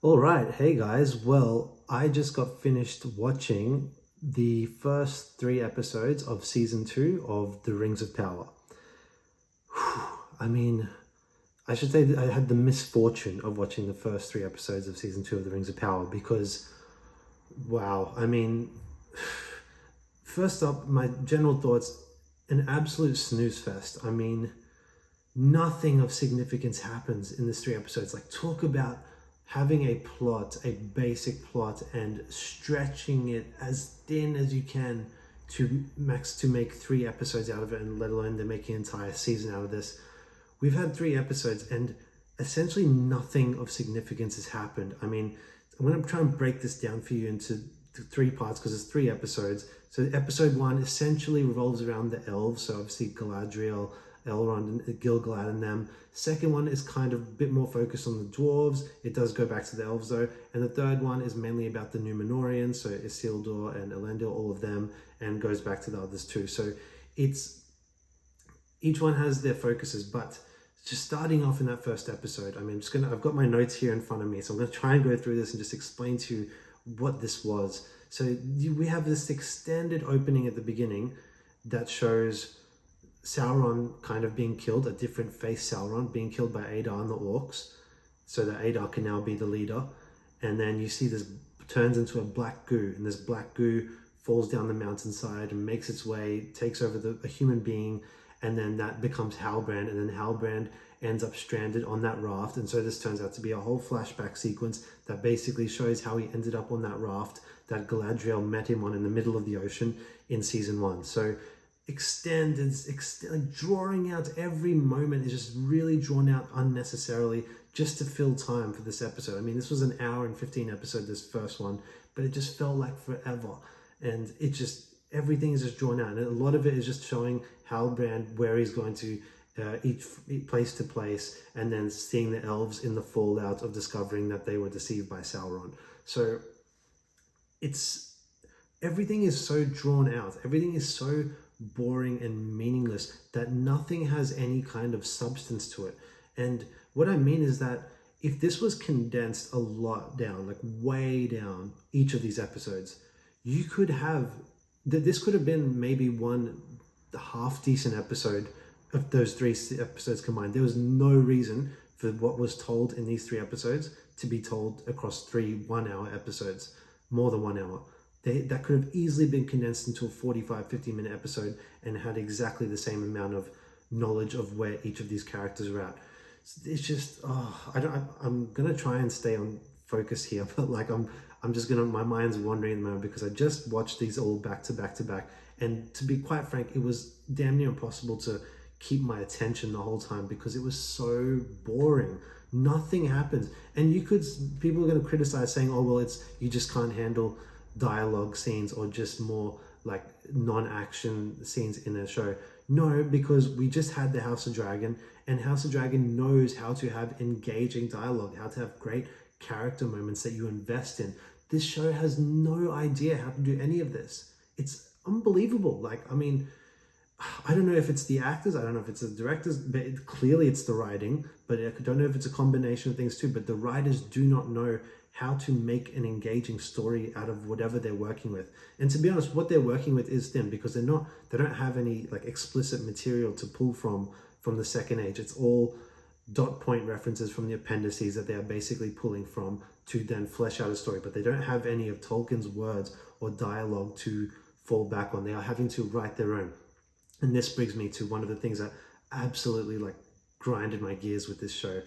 All right, hey guys. Well, I just got finished watching the first three episodes of season two of The Rings of Power. I mean, I should say that I had the misfortune of watching the first three episodes of season two of The Rings of Power because, wow, first up, my general thoughts an absolute snooze fest. Nothing of significance happens in these three episodes. Like, talk about having a plot, a basic plot, and stretching it as thin as you can to make three episodes out of it, and let alone they're making an entire season out of this. We've had three episodes, and essentially nothing of significance has happened. I'm going to try and break this down for you into three parts because it's three episodes. So episode one essentially revolves around the elves, so obviously Galadriel, Elrond, and Gil-galad and them. Second one is kind of a bit more focused on the dwarves. It does go back to the elves though. And the third one is mainly about the Númenóreans, so Isildur and Elendil, all of them, and goes back to the others too. So it's each one has their focuses, but just starting off in that first episode, I've got my notes here in front of me, so I'm gonna try and go through this and just explain to you what this was. So we have this extended opening at the beginning that shows Sauron kind of being killed, a different face Sauron being killed by Adar and the orcs, so that Adar can now be the leader. And then you see this turns into a black goo, and this black goo falls down the mountainside and makes its way, takes over a human being, and then that becomes Halbrand, and then Halbrand ends up stranded on that raft. And so this turns out to be a whole flashback sequence that basically shows how he ended up on that raft that Galadriel met him on in the middle of the ocean in season one. So like drawing out every moment is just really drawn out unnecessarily just to fill time for this episode. This was an hour and 15 episode, this first one, but it just felt like forever. And everything is just drawn out. And a lot of it is just showing Halbrand where he's going to each place to place, and then seeing the elves in the fallout of discovering that they were deceived by Sauron. So it's everything is so drawn out. Everything is so boring and meaningless that nothing has any kind of substance to it. And what I mean is that if this was condensed a lot down, like way down, each of these episodes, you could have this could have been maybe one half decent episode of those three episodes combined. There was no reason for what was told in these three episodes to be told across three 1 hour episodes, more than 1 hour. That could have easily been condensed into a 45-50 minute episode and had exactly the same amount of knowledge of where each of these characters are at. It's just, I'm gonna try and stay on focus here, but I'm just gonna, my mind's wandering at the moment because I just watched these all back to back to back, and to be quite frank, it was damn near impossible to keep my attention the whole time because it was so boring. Nothing happens, and people are going to criticize saying, oh well, it's you just can't handle dialogue scenes or just more like non-action scenes in a show. No, because we just had the House of Dragon, and House of Dragon knows how to have engaging dialogue, how to have great character moments that you invest in. This show has no idea how to do any of this. It's unbelievable. I don't know if it's the actors, I don't know if it's the directors, but clearly it's the writing, but I don't know if it's a combination of things too, but the writers do not know how to make an engaging story out of whatever they're working with. And to be honest, what they're working with is thin because they don't have any like explicit material to pull from the Second Age. It's all dot point references from the appendices that they are basically pulling from to then flesh out a story, but they don't have any of Tolkien's words or dialogue to fall back on. They are having to write their own. And this brings me to one of the things that absolutely like grinded my gears with this show.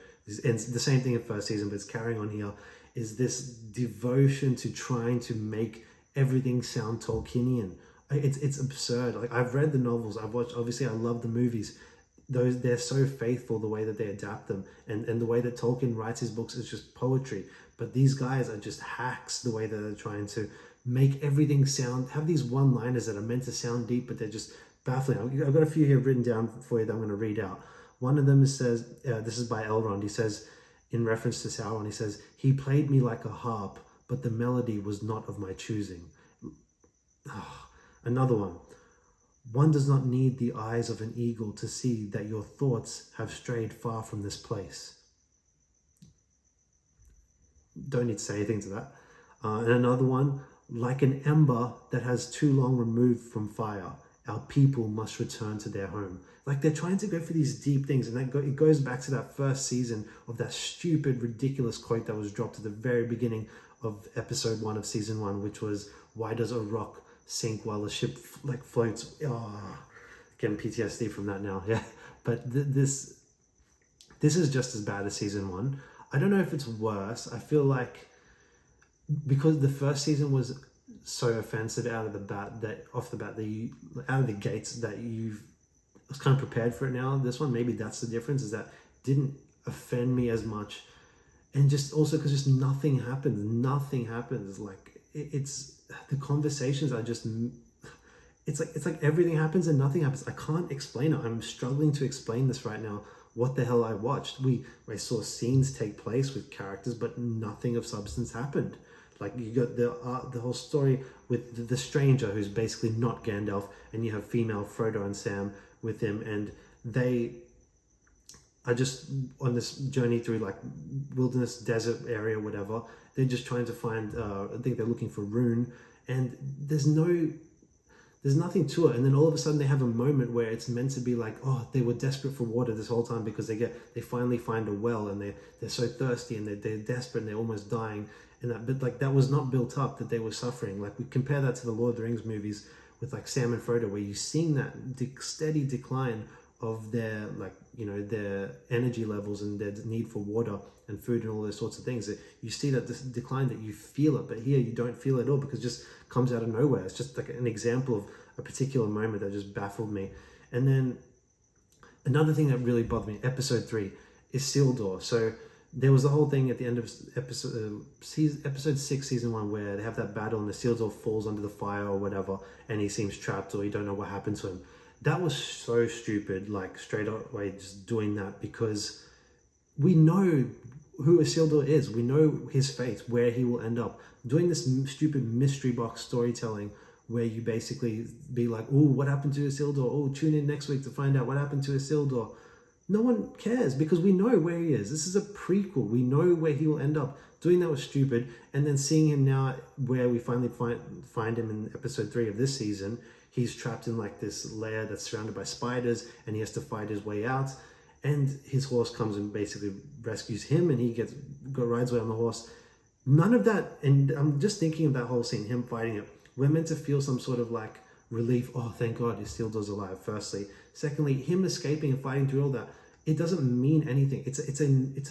And the same thing in first season, but it's carrying on here, is this devotion to trying to make everything sound Tolkienian. It's absurd. Like, I've read the novels, I've watched, obviously I love the movies. They're so faithful the way that they adapt them, and the way that Tolkien writes his books is just poetry. But these guys are just hacks the way that they're trying to make everything have these one-liners that are meant to sound deep, but they're just baffling. I've got a few here written down for you that I'm going to read out. One of them says, this is by Elrond. He says, in reference to Sauron, he says, "He played me like a harp, but the melody was not of my choosing." Another one. "One does not need the eyes of an eagle to see that your thoughts have strayed far from this place." don't need to say anything to that. And another one, like an ember that has too long removed from fire, our people must return to their home. Like they're trying to go for these deep things, and it goes back to that first season of that stupid, ridiculous quote that was dropped at the very beginning of episode 1 of season 1, which was, "Why does a rock sink while a ship like floats?" Oh, getting PTSD from that now. Yeah, but this is just as bad as season 1. I don't know if it's worse. I feel like because the first season was so offensive out of the bat that you out of the gates that you've was kind of prepared for it now. This one, maybe that's the difference, is that didn't offend me as much, and just also because just nothing happens. Like it's the conversations are just, it's like everything happens and nothing happens. I can't explain it. I'm struggling to explain this right now. What the hell I watched? I saw scenes take place with characters, but nothing of substance happened. Like you got the whole story with the stranger who's basically not Gandalf, and you have female Frodo and Sam with him, and they are just on this journey through like wilderness, desert area, whatever. They're just trying to find. I think they're looking for Rune, and there's nothing to it. And then all of a sudden they have a moment where it's meant to be like, oh, they were desperate for water this whole time because they finally find a well, and they're so thirsty, and they're desperate, and they're almost dying. And that was not built up, that they were suffering. Like we compare that to the Lord of the Rings movies with like Sam and Frodo, where you've seen that steady decline of their their energy levels and their need for water and food and all those sorts of things. That you see that this decline, that you feel it, but here you don't feel it at all because it just comes out of nowhere. It's just like an example of a particular moment that just baffled me. And then another thing that really bothered me, episode 3, is Isildur. So there was the whole thing at the end of episode 6, season 1, where they have that battle and the Isildur falls under the fire or whatever, and he seems trapped, or you don't know what happened to him. That was so stupid, like straight away just doing that, because we know who Isildur is. We know his fate, where he will end up. Doing this stupid mystery box storytelling where you basically be like, oh, what happened to Isildur? Oh, tune in next week to find out what happened to Isildur. No one cares because we know where he is. This is a prequel. We know where he will end up. Doing that was stupid. And then seeing him now, where we finally find him in episode 3 of this season, he's trapped in like this lair that's surrounded by spiders, and he has to fight his way out. And his horse comes and basically rescues him, and he rides away on the horse. None of that, and I'm just thinking of that whole scene, him fighting it. We're meant to feel some sort of like relief. Oh, thank God, Isildur's alive. Firstly, secondly, him escaping and fighting through all that, it doesn't mean anything. It's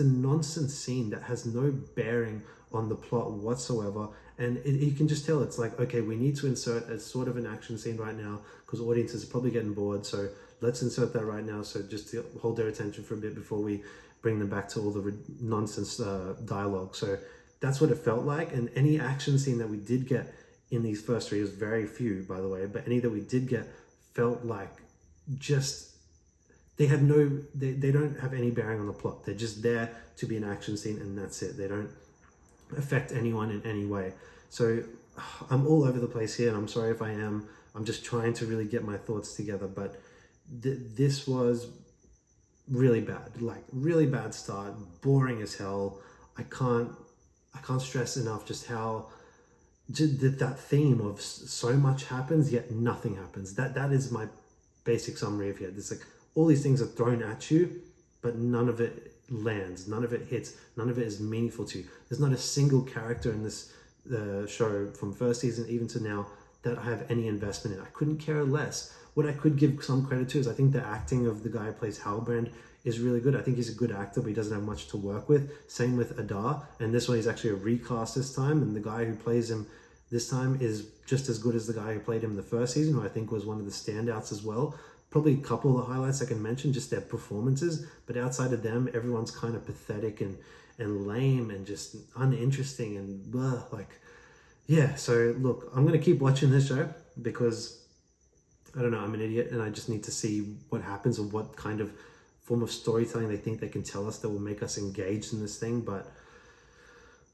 a nonsense scene that has no bearing on the plot whatsoever. And you can just tell it's like, okay, we need to insert a sort of an action scene right now because audiences are probably getting bored. So let's insert that right now. So just to hold their attention for a bit before we bring them back to all the nonsense dialogue. So that's what it felt like. And any action scene that we did get in these first 3, was very few, by the way, but any that we did get felt like just, they don't have any bearing on the plot. They're just there to be an action scene, and that's it. They don't affect anyone in any way. So I'm all over the place here, and I'm sorry if I am. I'm just trying to really get my thoughts together, but this was really bad, like really bad start, boring as hell. I can't stress enough just how that theme of so much happens yet nothing happens. That is my basic summary of it. It's like all these things are thrown at you, but none of it lands, none of it hits, none of it is meaningful to you. There's not a single character in this show from first season even to now that I have any investment in. I couldn't care less. What I could give some credit to is I think the acting of the guy who plays Halbrand is really good. I think he's a good actor, but he doesn't have much to work with. Same with Adar, and this one he's actually a recast this time, and the guy who plays him this time is just as good as the guy who played him in the first season, who I think was one of the standouts as well. Probably a couple of the highlights I can mention, just their performances, but outside of them, everyone's kind of pathetic and lame and just uninteresting and blah, like, yeah. So look, I'm going to keep watching this show because, I don't know, I'm an idiot and I just need to see what happens or what kind of form of storytelling they think they can tell us that will make us engaged in this thing. But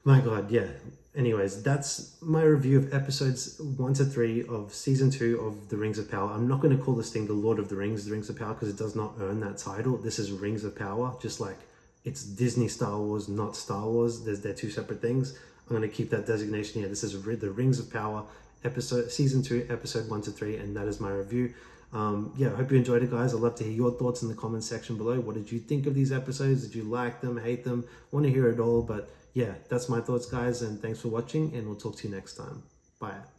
my God, yeah. Anyways, that's my review of episodes 1 to 3 of season 2 of The Rings of Power. I'm not going to call this thing The Lord of the Rings of Power, because it does not earn that title. This is Rings of Power, just like it's Disney Star Wars, not Star Wars. They're two separate things. I'm going to keep that designation here. This is the Rings of Power season 2, episode 1 to 3, and that is my review. Yeah, I hope you enjoyed it, guys. I'd love to hear your thoughts in the comments section below. What did you think of these episodes? Did you like them, hate them? Want to hear it all? But yeah, that's my thoughts, guys, and thanks for watching, and we'll talk to you next time. Bye.